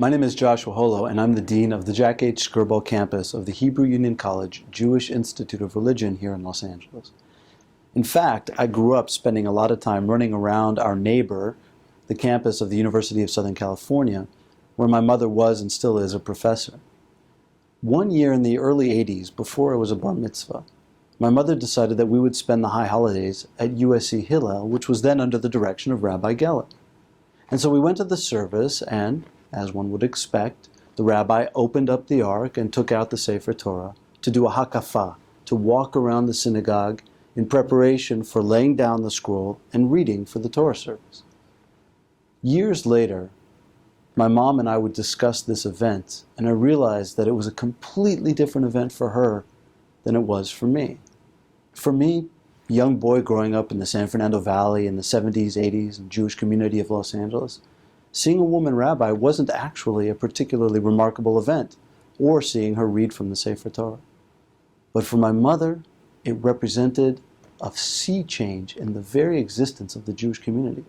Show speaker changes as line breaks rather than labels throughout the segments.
My name is Joshua Holo, and I'm the Dean of the Jack H. Skirball campus of the Hebrew Union College Jewish Institute of Religion here in Los Angeles. In fact, I grew up spending a lot of time running around our neighbor, the campus of the University of Southern California, where my mother was and still is a professor. One year in the early 80s, before I was a bar mitzvah, my mother decided that we would spend the high holidays at USC Hillel, which was then under the direction of Rabbi Geller. And so we went to the service and, as one would expect, the rabbi opened up the ark and took out the Sefer Torah to do a hakafah, to walk around the synagogue in preparation for laying down the scroll and reading for the Torah service. Years later, my mom and I would discuss this event, and I realized that it was a completely different event for her than it was for me. For me, a young boy growing up in the San Fernando Valley in the 70s, 80s, and Jewish community of Los Angeles, seeing a woman rabbi wasn't actually a particularly remarkable event, or seeing her read from the Sefer Torah. But for my mother, it represented a sea change in the very existence of the Jewish community.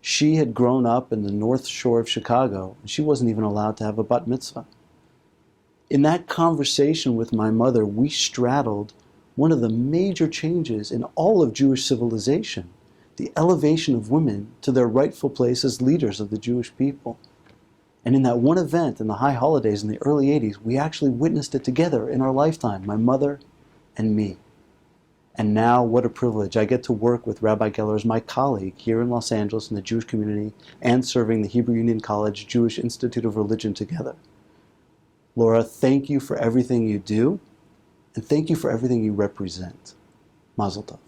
She had grown up in the North Shore of Chicago, and she wasn't even allowed to have a bat mitzvah. In that conversation with my mother, we straddled one of the major changes in all of Jewish civilization, the elevation of women to their rightful place as leaders of the Jewish people. And in that one event in the high holidays in the early 80s, we actually witnessed it together in our lifetime, my mother and me. And now, what a privilege. I get to work with Rabbi Geller as my colleague here in Los Angeles in the Jewish community and serving the Hebrew Union College Jewish Institute of Religion together. Laura, thank you for everything you do, and thank you for everything you represent. Mazel tov.